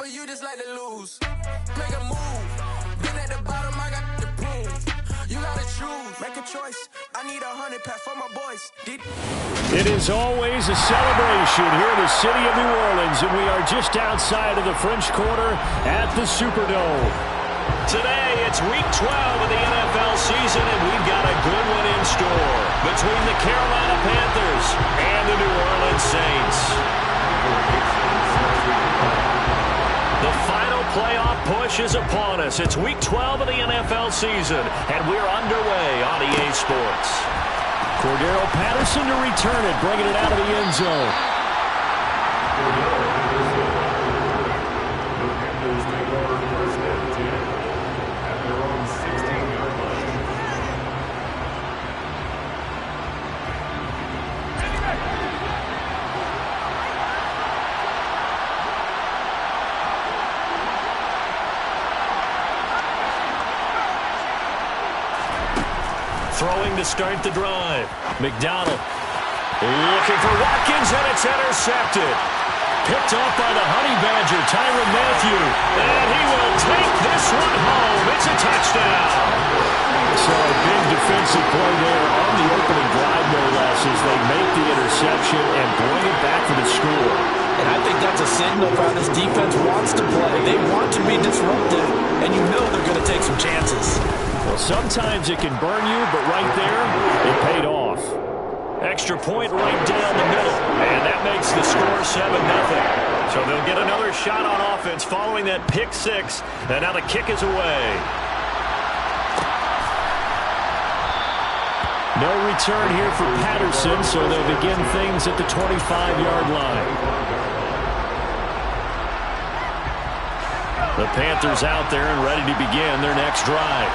but you just like to lose. Make a move. Been at the bottom, I got the proof. You gotta choose. Make a choice. I need 100 pack for my boys. It is always a celebration here in the city of New Orleans, and we are just outside of the French Quarter at the Superdome. Today, it's Week 12 of the NFL season, and we've got a good one in store between the Carolina Panthers and the New Orleans Saints. The final playoff push is upon us. It's Week 12 of the NFL season, and we're underway on EA Sports. Cordero Patterson to return it, bringing it out of the end zone. Throwing to start the drive. McDonald looking for Watkins, and it's intercepted. Picked off by the Honey Badger, Tyrann Mathieu. And he will take this one home. It's a touchdown. So a big defensive play there on the opening drive, no less, as they make the interception and bring it back for the score. And I think that's a signal for how this defense wants to play. They want to be disruptive, and you know they're going to take some chances. Well, sometimes it can burn you, but right there, it paid off. Extra point right down the middle, and that makes the score 7-0. So they'll get another shot on offense following that pick six, and now the kick is away. No return here for Patterson, so they'll begin things at the 25-yard line. The Panthers out there and ready to begin their next drive.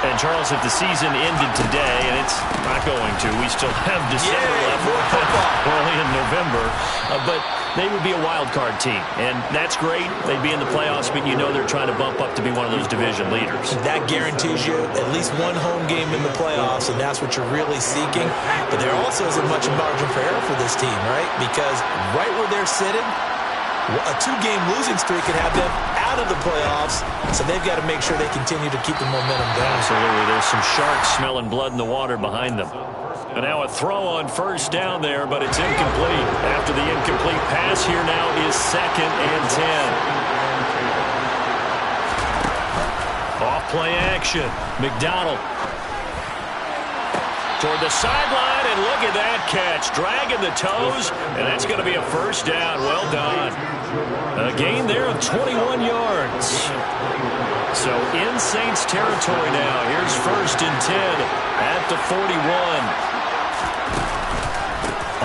And, Charles, if the season ended today, and it's not going to, we still have December left. We're only in November. But they would be a wild card team, and that's great. They'd be in the playoffs, but you know they're trying to bump up to be one of those division leaders. That guarantees you at least one home game in the playoffs, and that's what you're really seeking. But there also isn't much margin for error for this team, right? Because right where they're sitting, a two-game losing streak could have them out of the playoffs, so they've got to make sure they continue to keep the momentum down. Absolutely. There's some sharks smelling blood in the water behind them. And now a throw on first down there, but it's incomplete. After the incomplete pass, here now is 2nd and 10. Off play action. McDonald toward the sideline, and look at that catch. Dragging the toes, and that's going to be a first down. Well done. A gain there of 21 yards. So in Saints territory now. Here's 1st and 10 at the 41.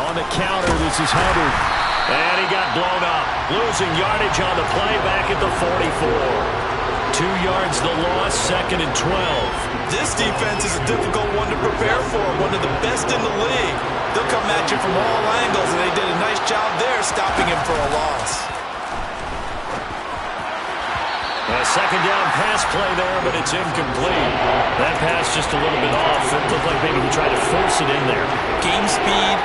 On the counter, this is Hubbard. And he got blown up. Losing yardage on the play back at the 44. 2 yards the loss, 2nd and 12. This defense is a difficult one to prepare for, one of the best in the league. They'll come at you from all angles, and they did a nice job there stopping him for a loss. A second down pass play there, but it's incomplete. That pass just a little bit off. It looked like maybe he tried to force it in there. Game speed,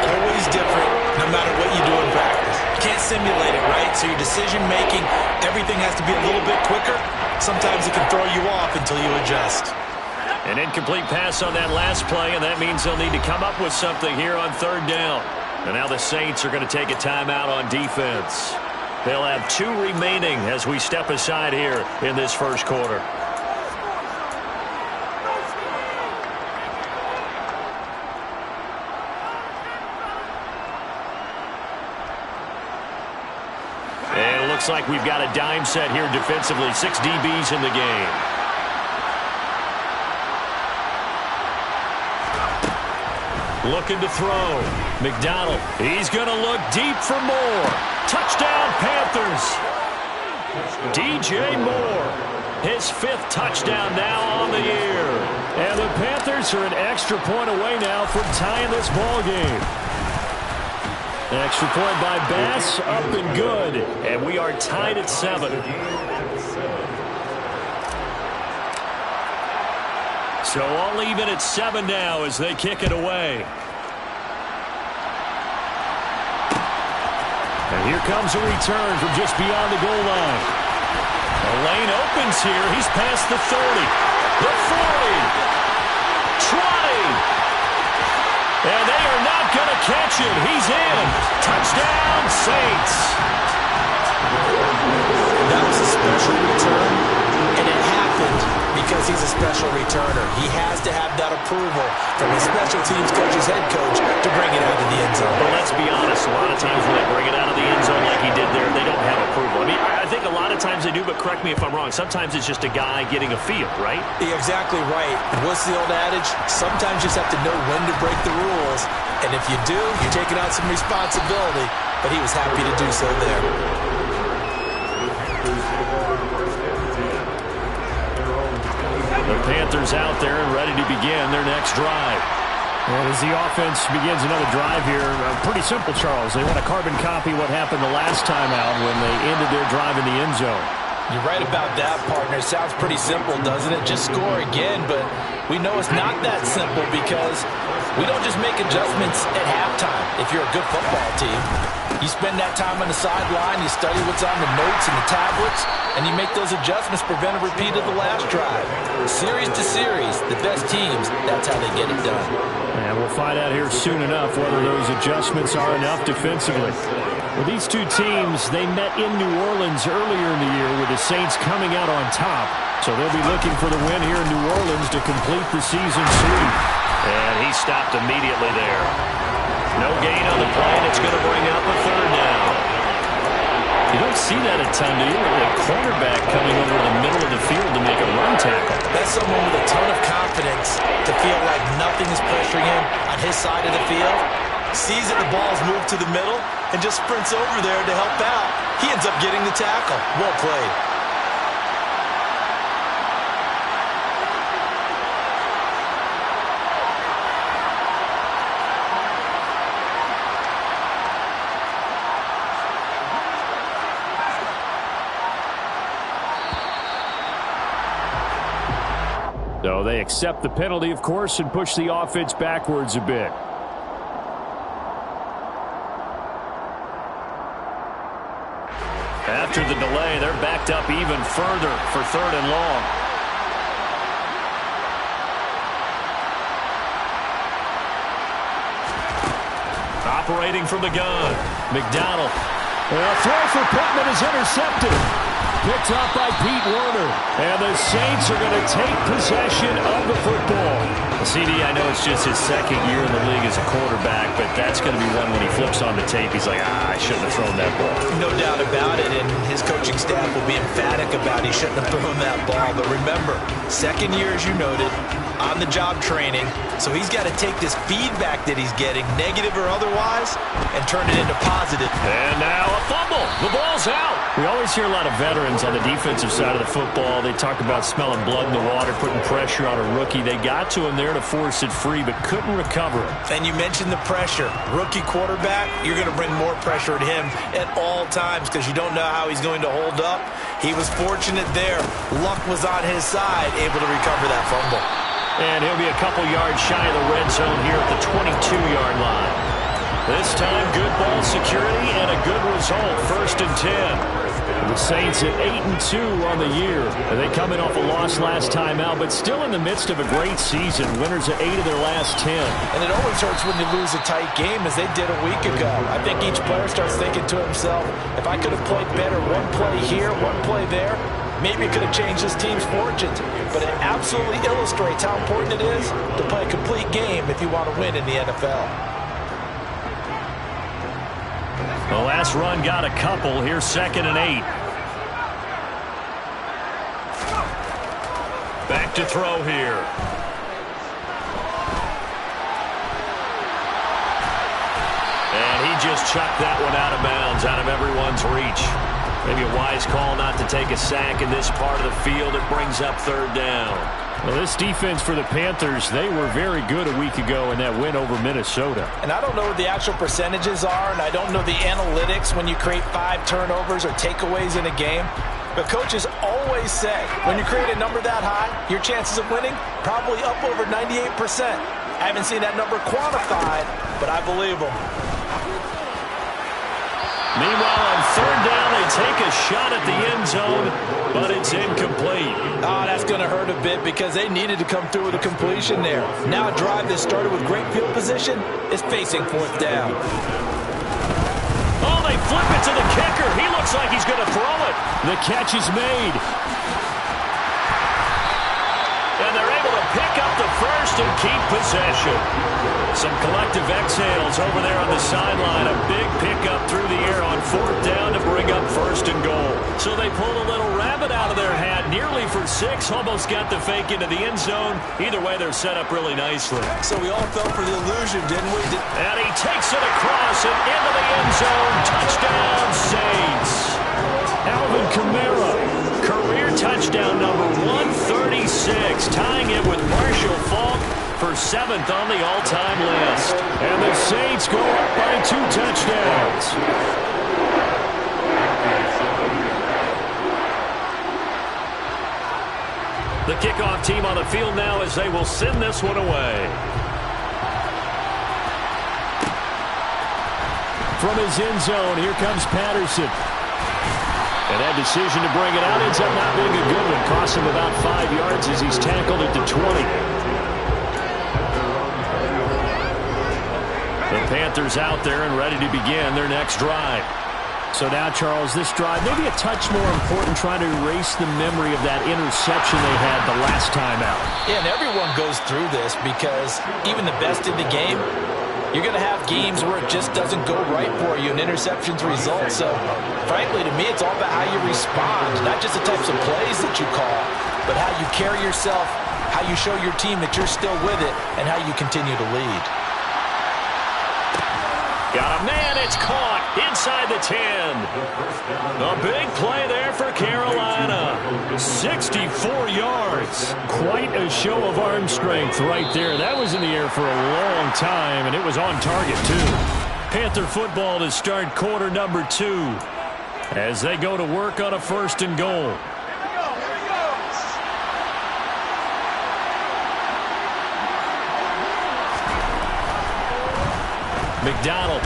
always different, no matter what you do in practice. You can't simulate it, right? So your decision-making, everything has to be a little bit quicker. Sometimes it can throw you off until you adjust. An incomplete pass on that last play, and that means they'll need to come up with something here on 3rd down. And now the Saints are going to take a timeout on defense. They'll have 2 remaining as we step aside here in this first quarter. And it looks like we've got a dime set here defensively. 6 DBs in the game. Looking to throw. McDonald. He's going to look deep for more. Touchdown, Panthers. DJ Moore. His 5th touchdown now on the year. And the Panthers are an extra point away now from tying this ball game. Extra point by Bass, up and good. And we are tied at 7. So all even at 7 now as they kick it away. And here comes a return from just beyond the goal line. The lane opens here. He's past the 30, the 40, 20. And they are not going to catch him. He's in. Touchdown, Saints. That was a special return, and it happened because he's a special returner. He has to have that approval from his special teams coach's head coach to bring it out of the end zone. But let's be honest, a lot of times when they bring it out of the end zone like he did there, they don't have approval. I mean, I think a lot of times they do, but correct me if I'm wrong. Sometimes it's just a guy getting a feel, right? You're exactly right. What's the old adage? Sometimes you just have to know when to break the rules, and if you do, you're taking on some responsibility, but he was happy to do so there. The Panthers out there and ready to begin their next drive. And as the offense begins another drive here, pretty simple, Charles. They want to carbon copy what happened the last time out when they ended their drive in the end zone. You're right about that, partner. Sounds pretty simple, doesn't it? Just score again, but we know it's not that simple because we don't just make adjustments at halftime if you're a good football team. You spend that time on the sideline, you study what's on the notes and the tablets, and you make those adjustments, prevent a repeat of the last drive. Series to series, the best teams, that's how they get it done. And we'll find out here soon enough whether those adjustments are enough defensively. Well, these two teams, they met in New Orleans earlier in the year with the Saints coming out on top. So they'll be looking for the win here in New Orleans to complete the season sweep. And he stopped immediately there. No gain on the play, and it's going to bring up a third down. You don't see that a ton, do you? A cornerback coming over to the middle of the field to make a run tackle. That's someone with a ton of confidence to feel like nothing is pressuring him on his side of the field. Sees that the ball's moved to the middle and just sprints over there to help out. He ends up getting the tackle. Well played. So they accept the penalty, of course, and push the offense backwards a bit. After the delay, they're backed up even further for third and long. Operating from the gun, McDonald. A throw for Pittman is intercepted. Picked up by Pete Werner. And the Saints are going to take possession of the football. CD, I know it's just his second year in the league as a quarterback, but that's going to be one when he flips on the tape. He's like, I shouldn't have thrown that ball. No doubt about it, and his coaching staff will be emphatic about he shouldn't have thrown that ball. But remember, second year, as you noted, on-the-job training, so he's got to take this feedback that he's getting, negative or otherwise, and turn it into positive. And now a fumble. The ball's out. We always hear a lot of veterans on the defensive side of the football. They talk about smelling blood in the water, putting pressure on a rookie. They got to him there to force it free, but couldn't recover it. And you mentioned the pressure. Rookie quarterback, you're going to bring more pressure at him at all times because you don't know how he's going to hold up. He was fortunate there. Luck was on his side, able to recover that fumble. And he'll be a couple yards shy of the red zone here at the 22-yard line. This time, good ball security and a good result. 1st and 10. The Saints at 8-2 on the year. And they come in off a loss last time out, but still in the midst of a great season. Winners at 8 of their last 10. And it always hurts when you lose a tight game, as they did a week ago. I think each player starts thinking to himself, if I could have played better one play here, one play there, maybe it could have changed this team's fortunes. But it absolutely illustrates how important it is to play a complete game if you want to win in the NFL. The last run got a couple. Here's 2nd and 8. Back to throw here. And he just chucked that one out of bounds, out of everyone's reach. Maybe a wise call not to take a sack in this part of the field. It brings up 3rd down. Well, this defense for the Panthers, they were very good a week ago in that win over Minnesota. And I don't know what the actual percentages are, and I don't know the analytics when you create 5 turnovers or takeaways in a game. But coaches always say, when you create a number that high, your chances of winning probably up over 98%. I haven't seen that number quantified, but I believe them. Meanwhile, on third down, they take a shot at the end zone, but it's incomplete. Oh, that's going to hurt a bit because they needed to come through with a completion there. Now a drive that started with great field position is facing fourth down. Oh, they flip it to the kicker. He looks like he's going to throw it. The catch is made. And they're able to pick up the first and keep possession. Some collective exhales over there on the sideline. A big pickup through the air on fourth down to bring up first and goal. So they pulled a little rabbit out of their hat, nearly for 6, almost got the fake into the end zone. Either way, they're set up really nicely. So we all fell for the illusion, didn't we? And he takes it across and into the end zone. Touchdown, Saints. Alvin Kamara. Career touchdown number 136, tying it with Marshall Faulk for 7th on the all-time list. And the Saints go up by 2 touchdowns. The kickoff team on the field now as they will send this one away. From his end zone, here comes Patterson. And that decision to bring it out ends up not being a good one. Costs him about 5 yards as he's tackled at the 20. The Panthers out there and ready to begin their next drive. So now, Charles, this drive maybe a touch more important, trying to erase the memory of that interception they had the last time out. Yeah, and everyone goes through this because even the best in the game, you're going to have games where it just doesn't go right for you and interceptions result. So, frankly, to me, it's all about how you respond, not just the types of plays that you call, but how you carry yourself, how you show your team that you're still with it, and how you continue to lead. Got a man, it's caught inside the 10. A big play there for Carolina. 64 yards. Quite a show of arm strength right there. That was in the air for a long time, and it was on target, too. Panther football to start quarter number 2 as they go to work on a first and goal. McDonald.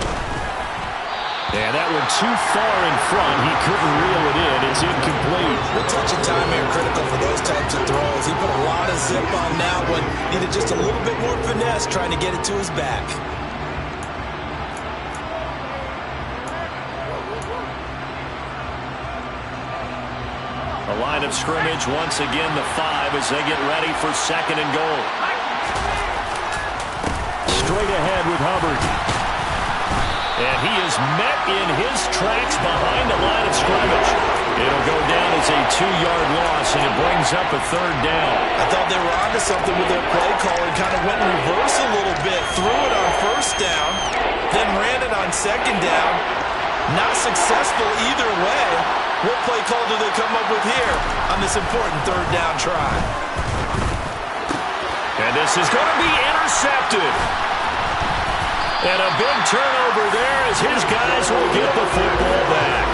Yeah, that one too far in front. He couldn't reel it in. It's incomplete. The touch and time are critical for those types of throws. He put a lot of zip on that one. Needed just a little bit more finesse trying to get it to his back. A line of scrimmage, once again the 5 as they get ready for second and goal. Straight ahead with Hubbard. And he is met in his tracks behind the line of scrimmage. It'll go down as a 2-yard loss, and it brings up a third down. I thought they were onto something with their play call and kind of went in reverse a little bit. Threw it on first down, then ran it on second down. Not successful either way. What play call do they come up with here on this important third down try? And this is going to be intercepted. And a big turnover there as his guys will get the football back.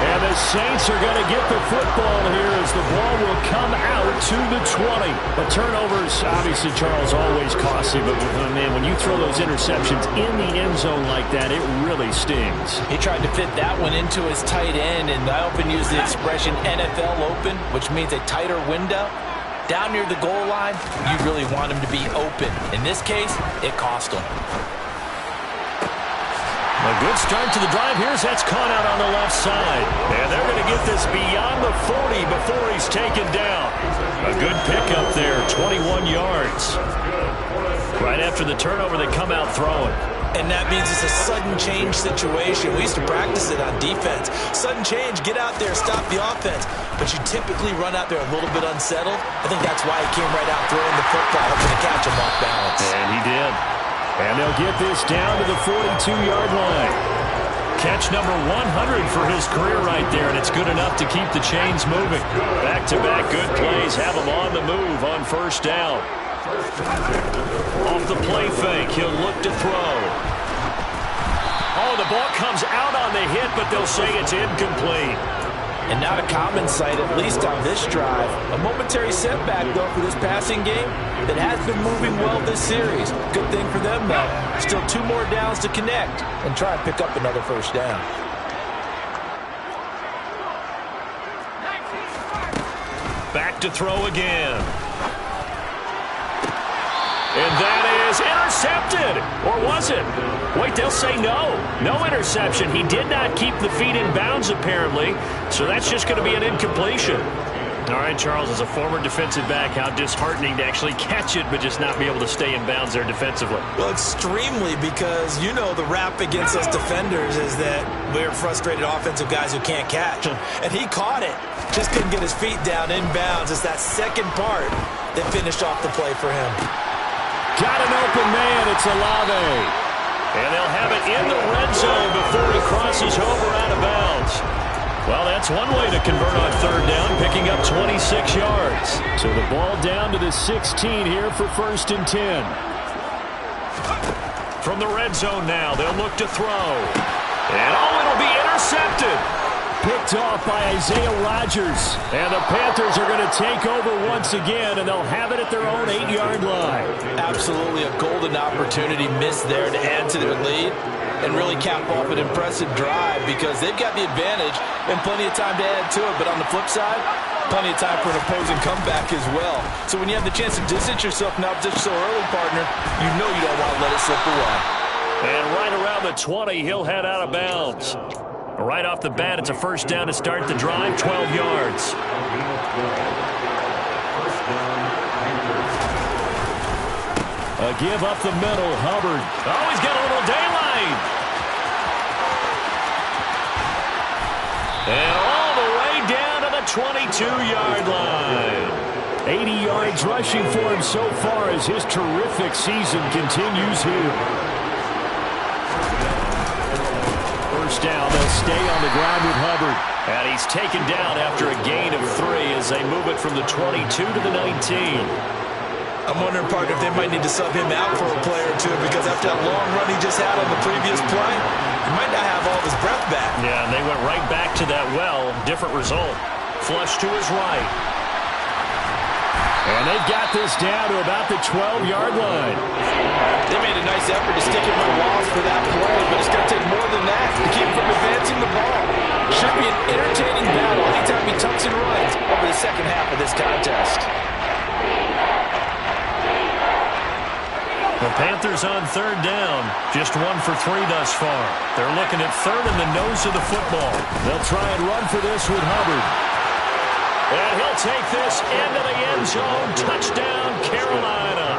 And the Saints are going to get the football here as the ball will come out to the 20. The turnovers, obviously, Charles, always costly. But, man, when you throw those interceptions in the end zone like that, it really stings. He tried to fit that one into his tight end, and I often use the expression NFL open, which means a tighter window. Down near the goal line, you really want him to be open. In this case, it cost him. A good start to the drive. Here's that's caught out on the left side. And they're going to get this beyond the 40 before he's taken down. A good pickup there, 21 yards. Right after the turnover, they come out throwing. And that means it's a sudden change situation. We used to practice it on defense. Sudden change, get out there, stop the offense. But you typically run out there a little bit unsettled. I think that's why he came right out throwing the football, hoping to catch him off balance. And he did. And they'll get this down to the 42-yard line. Catch number 100 for his career right there, and it's good enough to keep the chains moving. Back-to-back good plays have him on the move on first down. Off the play fake, he'll look to throw. Oh, the ball comes out on the hit, but they'll say it's incomplete. And not a common sight, at least on this drive. A momentary setback, though, for this passing game that has been moving well this series. Good thing for them, though. Still 2 more downs to connect and try and pick up another first down. back to throw again. And that is intercepted. Or was it? Wait, they'll say no. No interception. He did not keep the feet in bounds, apparently. So that's just going to be an incompletion. All right, Charles, as a former defensive back, how disheartening to actually catch it but just not be able to stay in bounds there defensively. Well, extremely, because you know the rap against us defenders is that we're frustrated offensive guys who can't catch. And he caught it. Just couldn't get his feet down in bounds. It's that second part that finished off the play for him. Got an open man. It's Olave. And they'll have it in the red zone before he crosses over out of bounds. Well, that's one way to convert on third down, picking up 26 yards. So the ball down to the 16 here for 1st and 10. From the red zone now, they'll look to throw. And it'll be intercepted. Picked off by Isaiah Rodgers. And the Panthers are going to take over once again, and they'll have it at their own 8-yard line. Absolutely a golden opportunity missed there to add to their lead and really cap off an impressive drive, because they've got the advantage and plenty of time to add to it. But on the flip side, plenty of time for an opposing comeback as well. So when you have the chance to distance yourself from the opposition so early, partner, you know you don't want to let it slip away. And right around the 20, he'll head out of bounds. Right off the bat, it's a first down to start the drive, 12 yards. A give up the middle, Hubbard. Oh, he's got a little daylight. And all the way down to the 22-yard line. 80 yards rushing for him so far as his terrific season continues here. First down, they'll stay on the ground with Hubbard. And he's taken down after a gain of 3 as they move it from the 22 to the 19. I'm wondering, partner, if they might need to sub him out for a play or two, because after that long run he just had on the previous play, he might not have all of his breath back. Yeah, and they went right back to that well. Different result. Flush to his right. And they've got this down to about the 12-yard line. They made a nice effort to stick him with a loss for that play, but it's going to take more than that to keep him from advancing the ball. Should be an entertaining battle anytime he tucks and runs over the second half of this contest. The Panthers on third down, just 1 for 3 thus far. They're looking at third in the nose of the football. They'll try and run for this with Hubbard. And he'll take this into the end zone. Touchdown, Carolina.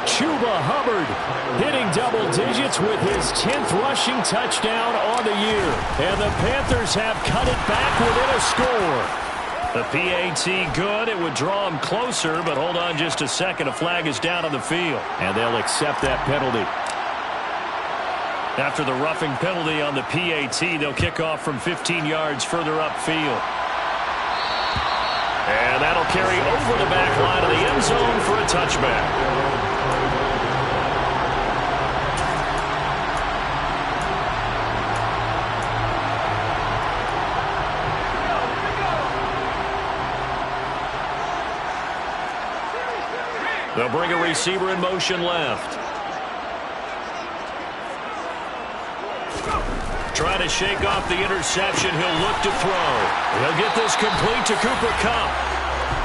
Chuba Hubbard hitting double digits with his 10th rushing touchdown on the year. And the Panthers have cut it back within a score. The PAT good. It would draw him closer, but hold on just a second. A flag is down on the field. And they'll accept that penalty. After the roughing penalty on the PAT, they'll kick off from 15 yards further upfield. And that'll carry over the back line of the end zone for a touchback. They'll bring a receiver in motion left. Trying to shake off the interception. He'll look to throw. He'll get this complete to Cooper Kupp.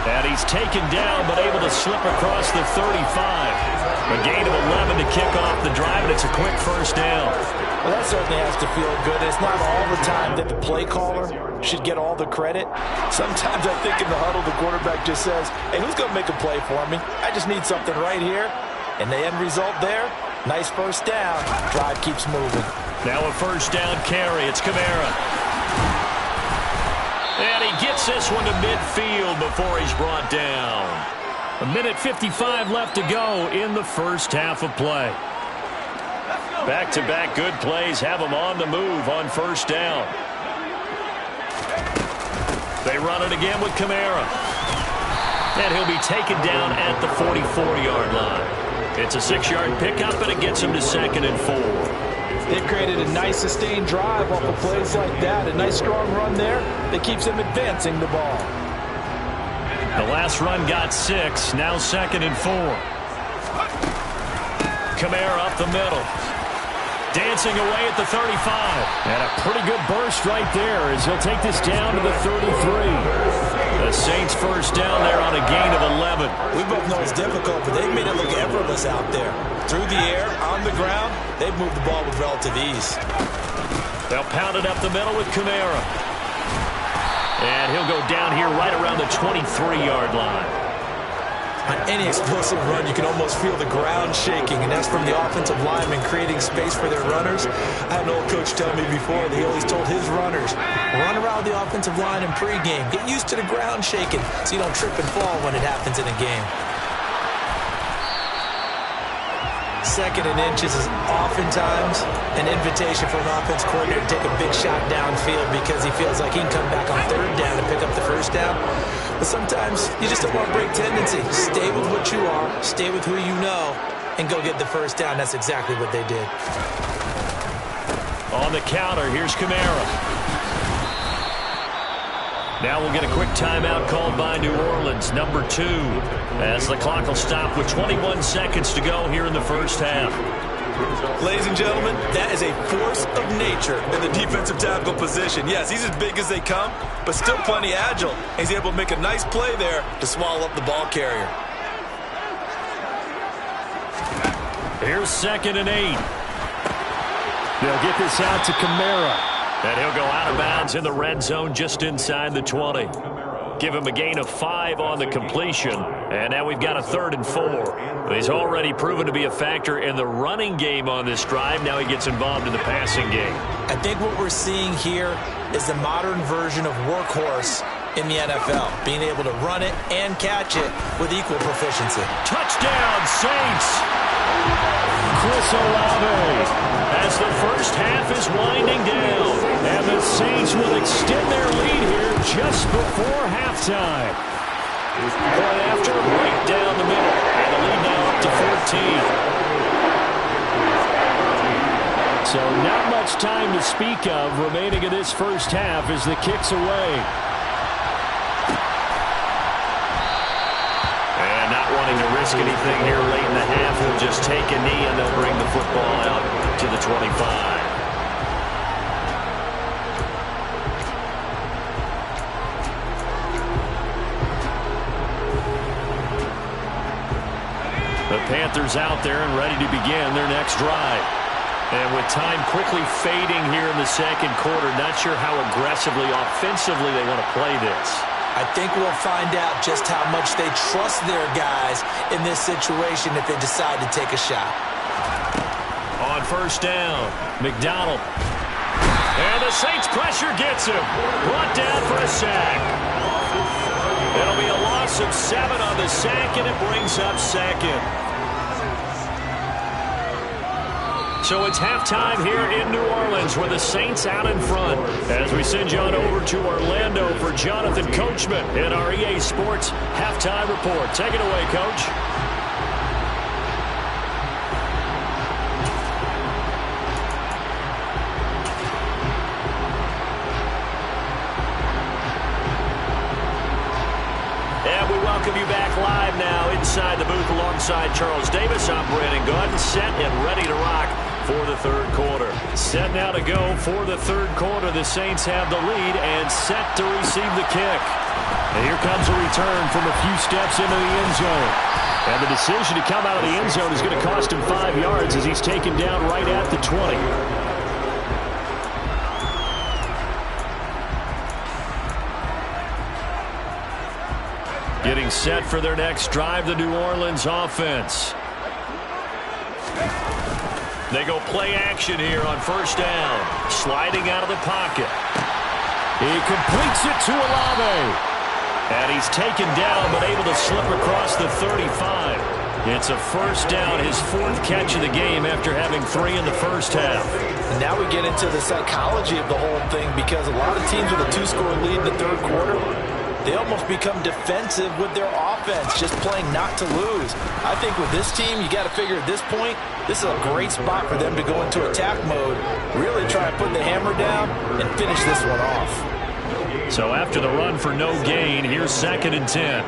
And he's taken down but able to slip across the 35. A gain of 11 to kick off the drive, and it's a quick first down. Well, that certainly has to feel good. It's not all the time that the play caller should get all the credit. Sometimes I think in the huddle the quarterback just says, hey, who's going to make a play for me? I just need something right here. And the end result there, nice first down. Drive keeps moving. Now a first down carry. It's Kamara. And he gets this one to midfield before he's brought down. 1:55 left to go in the first half of play. Back-to-back good plays have him on the move on first down. They run it again with Kamara. And he'll be taken down at the 44-yard line. It's a 6-yard pickup, and it gets him to 2nd and 4. They've created a nice sustained drive off of plays like that. A nice strong run there that keeps them advancing the ball. The last run got 6. Now 2nd and 4. Kamara up the middle. Dancing away at the 35. And a pretty good burst right there as he'll take this down to the 33. The Saints first down there on a gain of 11. We both know it's difficult, but they've made it look effortless out there. Through the air, on the ground, they've moved the ball with relative ease. They'll pound it up the middle with Kamara. And he'll go down here right around the 23-yard line. On any explosive run, you can almost feel the ground shaking, and that's from the offensive linemen creating space for their runners. I had an old coach tell me before that he always told his runners, run around the offensive line in pregame. Get used to the ground shaking so you don't trip and fall when it happens in a game. Second and inches is oftentimes an invitation for an offense coordinator to take a big shot downfield because he feels like he can come back on third down and pick up the first down. But sometimes you just don't want to break tendency. Stay with what you are, stay with who you know, and go get the first down. That's exactly what they did. On the counter, here's Kamara. Now we'll get a quick timeout called by New Orleans, number 2, as the clock will stop with 21 seconds to go here in the first half. Ladies and gentlemen, that is a force of nature in the defensive tackle position. Yes, he's as big as they come, but still plenty agile. He's able to make a nice play there to swallow up the ball carrier. Here's 2nd and 8. They'll get this out to Kamara. And he'll go out of bounds in the red zone just inside the 20. Give him a gain of 5 on the completion. And now we've got a 3rd and 4. He's already proven to be a factor in the running game on this drive. Now he gets involved in the passing game. I think what we're seeing here is the modern version of workhorse in the NFL, being able to run it and catch it with equal proficiency. Touchdown, Saints! Chris Olave, as the first half is winding down, and the Saints will extend their lead here just before halftime. Play after, right down the middle, and the lead now up to 14. So not much time to speak of remaining in this first half as the kick's away. And not wanting to risk anything here late in the half, he'll just take a knee and they'll bring the football out to the 25. The Panthers out there and ready to begin their next drive. And with time quickly fading here in the second quarter, not sure how aggressively, offensively they want to play this. I think we'll find out just how much they trust their guys in this situation if they decide to take a shot. On first down, McDonald. And the Saints pressure gets him. Brought down for a sack. It'll be a loss of 7 on the sack, and it brings up 2nd. So it's halftime here in New Orleans with the Saints out in front. As we send you on over to Orlando for Jonathan Coachman in our EA Sports Halftime Report. Take it away, Coach. And we welcome you back live now inside the booth alongside Charles Davis. I'm Brandon Gaudin, set and ready to rock for the third quarter. Set now to go for the third quarter. The Saints have the lead and set to receive the kick. And here comes a return from a few steps into the end zone. And the decision to come out of the end zone is going to cost him 5 yards as he's taken down right at the 20. Getting set for their next drive, the New Orleans offense. They go play action here on first down. Sliding out of the pocket. He completes it to Olave. And he's taken down but able to slip across the 35. It's a first down, his 4th catch of the game after having 3 in the first half. And now we get into the psychology of the whole thing because a lot of teams with a 2-score lead in the third quarter, they almost become defensive with their offense, just playing not to lose. I think with this team, you got to figure at this point, this is a great spot for them to go into attack mode, really try and put the hammer down and finish this one off. So after the run for no gain, here's 2nd and 10.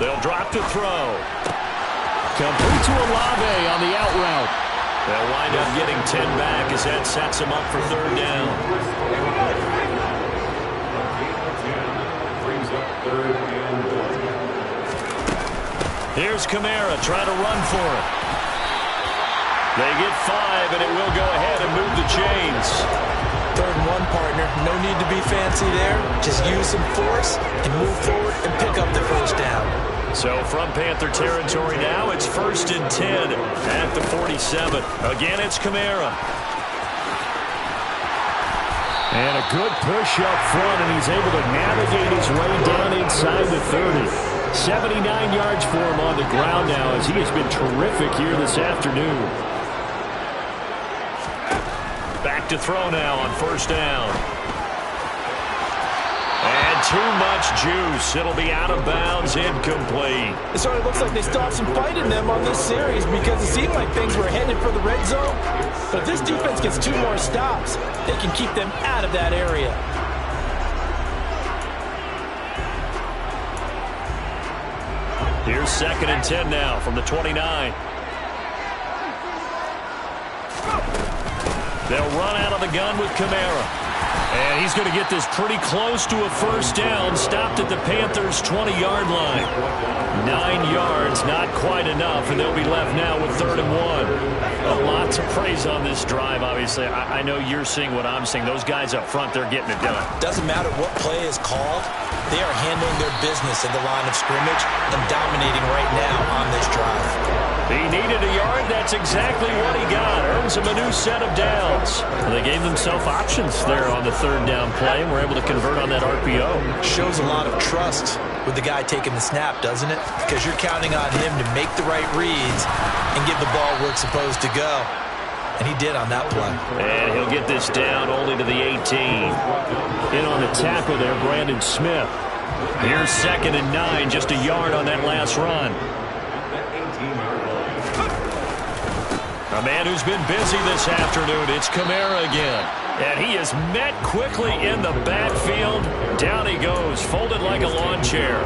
They'll drop to throw. Complete to Olave on the out route. They'll wind up getting 10 back as that sets them up for third down. Here's Kamara trying to run for it. They get 5, and it will go ahead and move the chains. 3rd and 1, partner. No need to be fancy there. Just use some force and move forward and pick up the first down. So from Panther territory now, it's 1st and 10 at the 47. Again, it's Kamara. And a good push up front, and he's able to navigate his way down inside the 30. 79 yards for him on the ground now, as he has been terrific here this afternoon. Back to throw now on 1st down. And too much juice. It'll be out of bounds, incomplete. It sort of looks like they stopped some fight in them on this series because it seemed like things were headed for the red zone. But if this defense gets 2 more stops, they can keep them out of that area. Here's 2nd and 10 now from the 29. They'll run out of the gun with Kamara. And he's going to get this pretty close to a first down. Stopped at the Panthers' 20-yard line. 9 yards, not quite enough, and they'll be left now with 3rd and 1. Lots of praise on this drive, obviously. I know you're seeing what I'm seeing. Those guys up front, they're getting it done. Doesn't matter what play is called. They are handling their business at the line of scrimmage and dominating right now on this drive. He needed a yard. That's exactly what he got. Earns him a new set of downs. They gave themselves options there on the 3rd down play and were able to convert on that RPO. Shows a lot of trust with the guy taking the snap, doesn't it? Because you're counting on him to make the right reads and give the ball where it's supposed to go. And he did on that play. And he'll get this down only to the 18. In on the tackle there, Brandon Smith. Here's 2nd and 9, just a yard on that last run. A man who's been busy this afternoon, it's Kamara again. And he is met quickly in the backfield. Down he goes, folded like a lawn chair.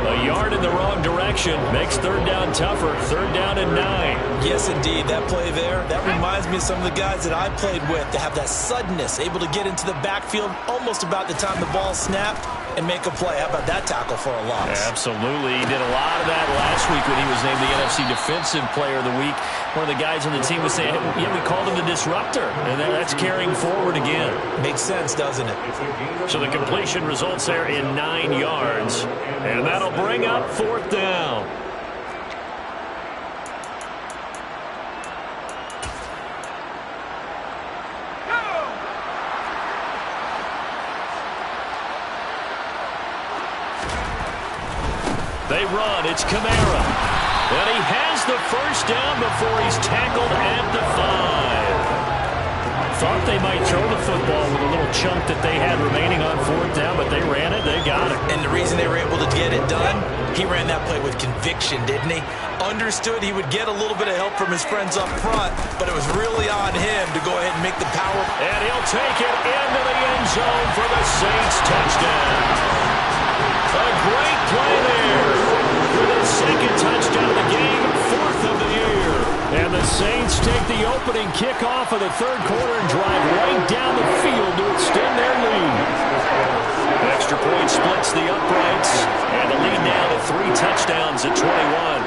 A yard in the wrong direction makes 3rd down tougher. 3rd down and 9. Yes, indeed. That play there, that reminds me of some of the guys that I played with to have that suddenness, able to get into the backfield almost about the time the ball snapped and make a play. How about that tackle for a loss? Absolutely. He did a lot of that last week when he was named the NFC Defensive Player of the Week. One of the guys on the team was saying, yeah, we called him the disruptor. And that's carrying forward again. Makes sense, doesn't it? So the completion results there in 9 yards. And that'll bring up 4th down. They run. It's Kamara. And he has the first down before he's tackled at the 5. Thought they might throw the football with a little chunk that they had remaining on 4th down, but they ran it. They got it. And the reason they were able to get it done, he ran that play with conviction, didn't he? Understood he would get a little bit of help from his friends up front, but it was really on him to go ahead and make the power. And he'll take it into the end zone for the Saints touchdown. A great play there for the 2nd touchdown of the game, 4th of the year. And the Saints take the opening kickoff of the 3rd quarter and drive right down the field to extend their lead. Extra point splits the uprights, and the lead now to 3 touchdowns at 21.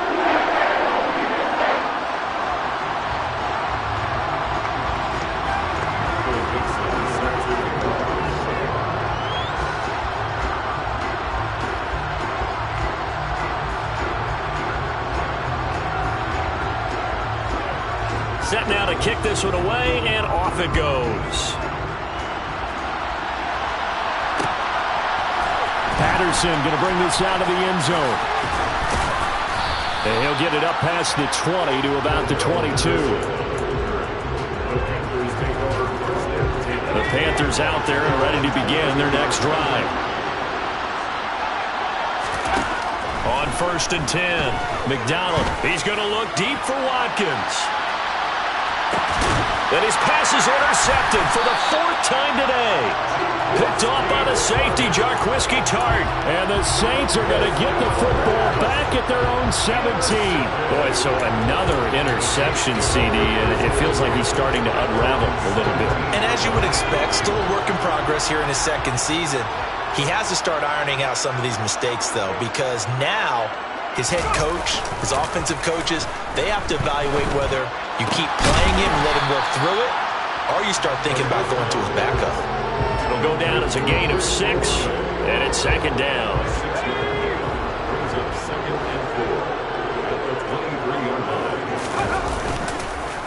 Set now to kick this one away, and off it goes. Patterson going to bring this out of the end zone. And he'll get it up past the 20 to about the 22. The Panthers out there and ready to begin their next drive. On 1st and 10, McDonald. He's going to look deep for Watkins. And his pass is intercepted for the 4th time today. Picked off by the safety, Jarquiski Tart. And the Saints are going to get the football back at their own 17. Boy, so another interception, CD, and it feels like he's starting to unravel a little bit. And as you would expect, still a work in progress here in his second season. He has to start ironing out some of these mistakes, though, because now his head coach, his offensive coaches, they have to evaluate whether you keep playing him and let him work through it, or you start thinking about going to his backup. It'll go down as a gain of 6, and it's second down.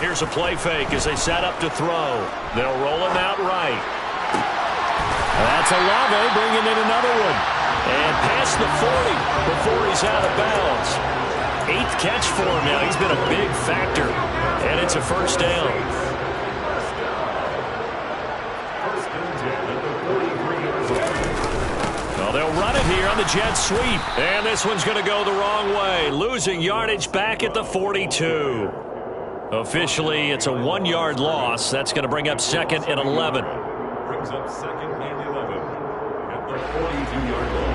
Here's a play fake as they set up to throw. They'll roll him out right. That's Olave bringing in another one. And past the 40 before he's out of bounds. 8th catch for him now. He's been a big factor. And it's a first down. Well, they'll run it here on the jet sweep. And this one's going to go the wrong way. Losing yardage back at the 42. Officially, it's a 1-yard loss. That's going to bring up 2nd and 11. Brings up 2nd and 11 at the 42-yard line.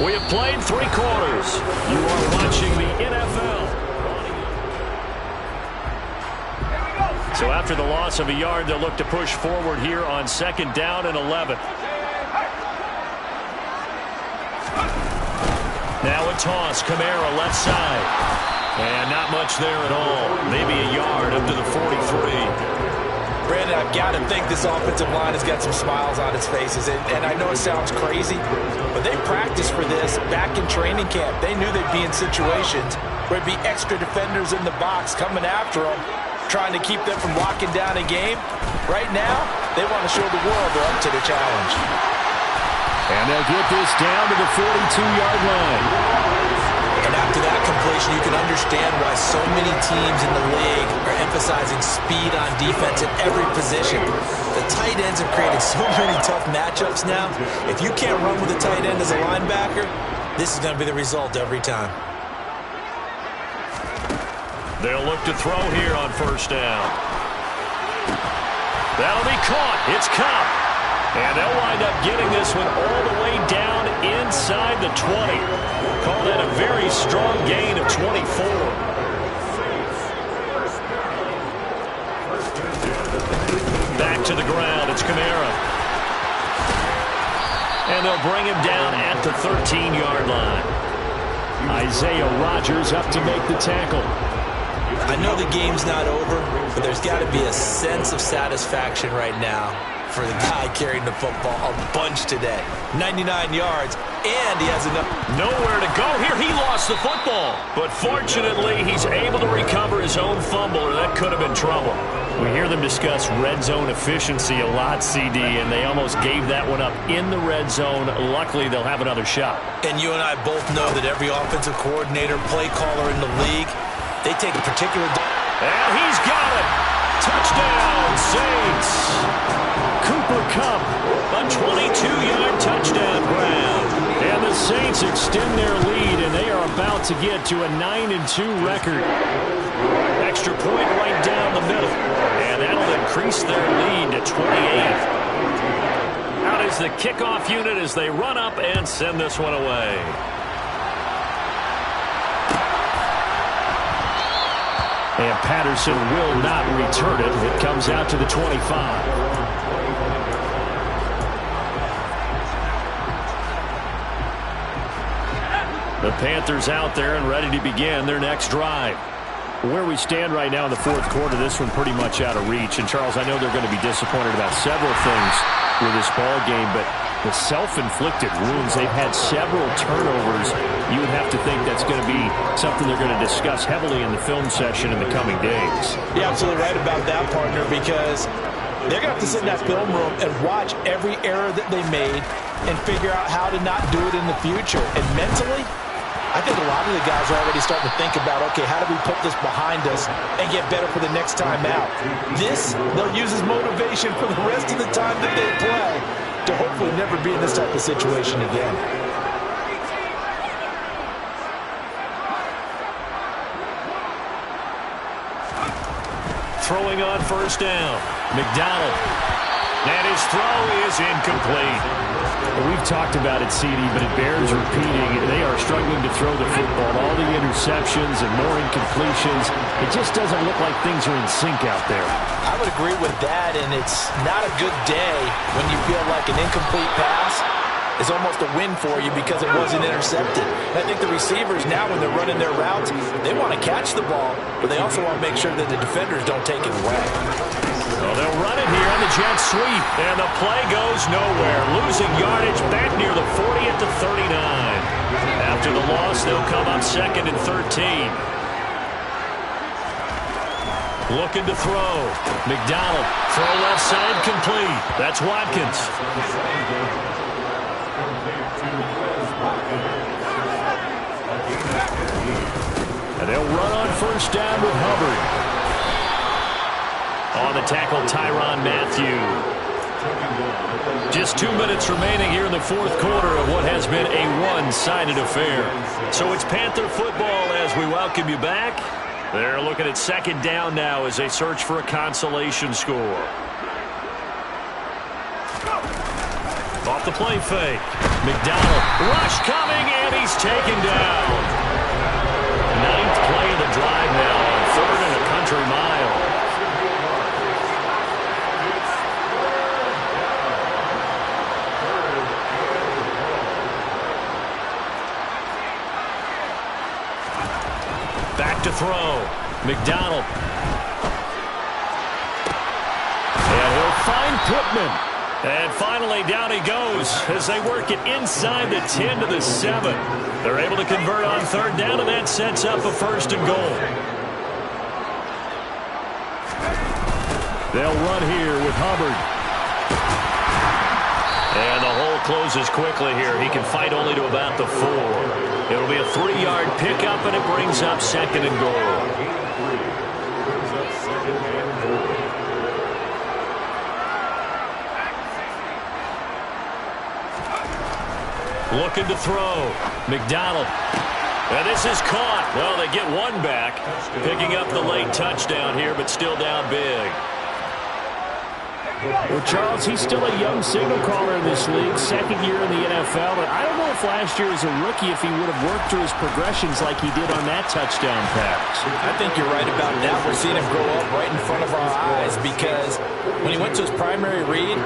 We have played 3 quarters. You are watching the NFL. So after the loss of a yard, they'll look to push forward here on 2nd down and 11. Now a toss. Kamara left side. And not much there at all. Maybe a yard up to the 43. Brandon, I've got to think this offensive line has got some smiles on its faces. And I know it sounds crazy, but they practiced for this back in training camp. They knew they'd be in situations where it'd be extra defenders in the box coming after them, trying to keep them from locking down a game. Right now, they want to show the world they're up to the challenge. And they'll get this down to the 42-yard line. And after that completion, you can understand why so many teams in the league are emphasizing speed on defense at every position. The tight ends have created so many tough matchups now. If you can't run with a tight end as a linebacker, this is going to be the result every time. They'll look to throw here on first down. That'll be caught. It's Cup. And they'll wind up getting this one all the way down inside the 20. Call that a very strong gain of 24. Back to the ground. It's Kamara. And they'll bring him down at the 13-yard line. Isaiah Rodgers up to make the tackle. I know the game's not over, but there's got to be a sense of satisfaction right now for the guy carrying the football a bunch today. 99 yards, and he has enough. Nowhere to go here. He lost the football. But fortunately, he's able to recover his own fumble, or that could have been trouble. We hear them discuss red zone efficiency a lot, CD, and they almost gave that one up in the red zone. Luckily, they'll have another shot. And you and I both know that every offensive coordinator, play caller in the league, they take a particular... And he's got it. Touchdown, Saints. Cooper Kupp, a 22-yard touchdown grab. And the Saints extend their lead, and they are about to get to a 9-2 record. Extra point right down the middle. And that'll increase their lead to 28. Out is the kickoff unit as they run up and send this one away. And Patterson will not return it. It comes out to the 25. The Panthers out there and ready to begin their next drive. Where we stand right now in the fourth quarter, this one pretty much out of reach. And, Charles, I know they're going to be disappointed about several things with this ball game, but the self-inflicted wounds, they've had several turnovers. You would have to think that's going to be something they're going to discuss heavily in the film session in the coming days. You're absolutely right about that, partner, because they're going to have to sit in that film room and watch every error that they made and figure out how to not do it in the future. And mentally, I think a lot of the guys are already starting to think about, okay, how do we put this behind us and get better for the next time out? This, they'll use as motivation for the rest of the time that they play to hopefully never be in this type of situation again. Throwing on first down. McDonald. And his throw is incomplete. Well, we've talked about it, CD, but it bears repeating. They are struggling to throw the football. All the interceptions and more incompletions. It just doesn't look like things are in sync out there. I would agree with that, and it's not a good day when you feel like an incomplete pass is almost a win for you because it wasn't intercepted. And I think the receivers now, when they're running their routes, they want to catch the ball, but they also want to make sure that the defenders don't take it away. Well, they'll run it here on the jet sweep, and the play goes nowhere. Losing yardage back near the 40 at the 39. After the loss, they'll come up 2nd and 13. Looking to throw. McDonald, throw left side, complete. That's Watkins. And they'll run on first down with Hubbard. On the tackle, Tyrann Mathieu. Just 2 minutes remaining here in the fourth quarter of what has been a one-sided affair. So it's Panther football as we welcome you back. They're looking at second down now as they search for a consolation score. Off the play fake. McDonald, rush coming, and he's taken down. 9th play of the drive now on 3rd and a country mile. Back to throw. McDonald. And he'll find Pittman. And finally, down he goes as they work it inside the 10 to the 7. They're able to convert on 3rd down, and that sets up a 1st and goal. They'll run here with Hubbard. And the hole closes quickly here. He can fight only to about the 4. It'll be a 3-yard pickup, and it brings up 2nd and goal. Looking to throw. McDonald. And this is caught. Well, they get one back. Picking up the late touchdown here, but still down big. Well, Charles, he's still a young signal caller in this league, 2nd year in the NFL. But I don't know if last year as a rookie if he would have worked through his progressions like he did on that touchdown pass. I think you're right about that. We're seeing him grow up right in front of our eyes because when he went to his primary read,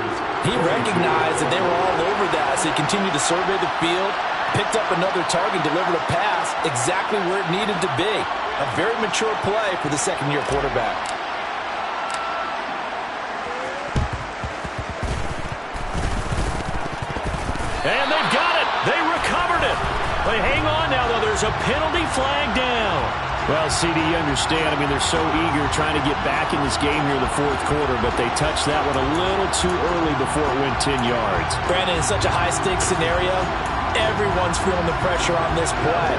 he recognized that they were all over that. So he continued to survey the field, picked up another target, delivered a pass exactly where it needed to be. A very mature play for the 2nd-year quarterback. And they've got it. They recovered it. They hang on now, though. There's a penalty flag down. Well, CD, you understand. I mean, they're so eager trying to get back in this game here in the fourth quarter, but they touched that one a little too early before it went 10 yards. Brandon, in such a high-stakes scenario, everyone's feeling the pressure on this play.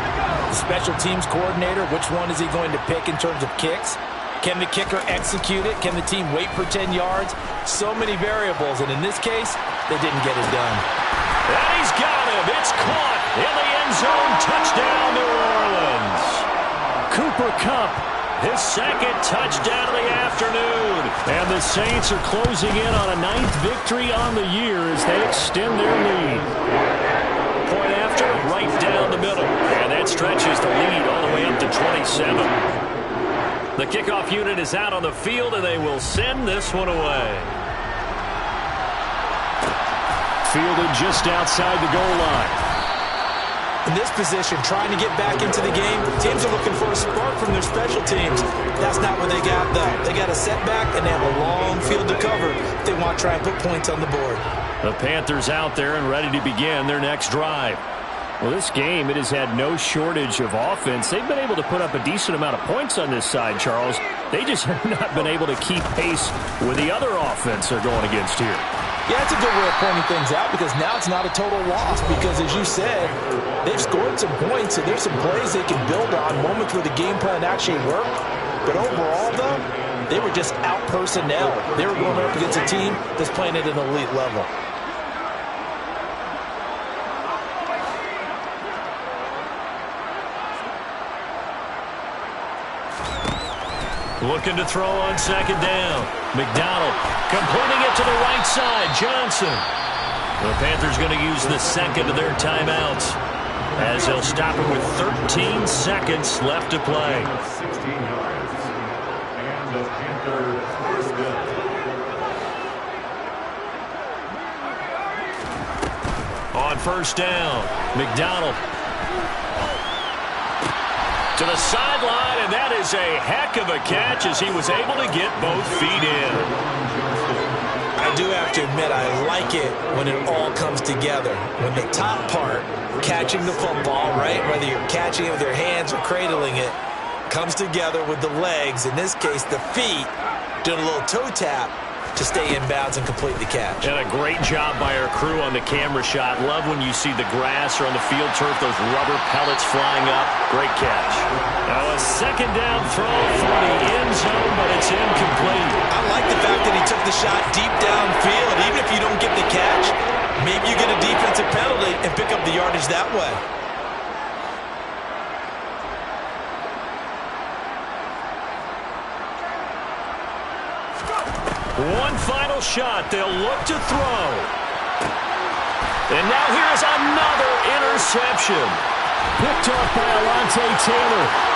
The special teams coordinator, which one is he going to pick in terms of kicks? Can the kicker execute it? Can the team wait for 10 yards? So many variables, and in this case, they didn't get it done. And he's got him. It's caught in the end zone. Touchdown, New Orleans. Cooper Kupp, his 2nd touchdown of the afternoon. And the Saints are closing in on a 9th victory on the year as they extend their lead. Point after, right down the middle. And that stretches the lead all the way up to 27. The kickoff unit is out on the field, and they will send this one away. Fielded just outside the goal line. In this position, trying to get back into the game, teams are looking for a spark from their special teams. That's not what they got, though. They got a setback, and they have a long field to cover if they want to try and put points on the board. The Panthers out there and ready to begin their next drive. Well, this game, it has had no shortage of offense. They've been able to put up a decent amount of points on this side, Charles. They just have not been able to keep pace with the other offense they're going against here. Yeah, it's a good way of pointing things out because now it's not a total loss because, as you said, they've scored some points, so there's some plays they can build on, moments where the game plan actually worked. But overall, though, they were just out-personnel. They were going up against a team that's playing at an elite level. Looking to throw on second down. McDonald completing it to the right side. Johnson. The Panthers going to use the second of their timeouts as they'll stop it with 13 seconds left to play. 16 yards. And the Panthers first down. On first down, McDonald to the sideline, and that is a heck of a catch as he was able to get both feet in. I do have to admit, I like it when it all comes together. When the top part, catching the football, right, whether you're catching it with your hands or cradling it, comes together with the legs, in this case the feet, doing a little toe tap to stay in bounds and complete the catch. And a great job by our crew on the camera shot. Love when you see the grass or on the field turf, those rubber pellets flying up. Great catch. Now a second down throw for the end zone, but it's incomplete. I like the fact that he took the shot deep downfield. Even if you don't get the catch, maybe you get a defensive penalty and pick up the yardage that way. One final shot. They'll look to throw. And now here's another interception. Picked off by Alontae Taylor.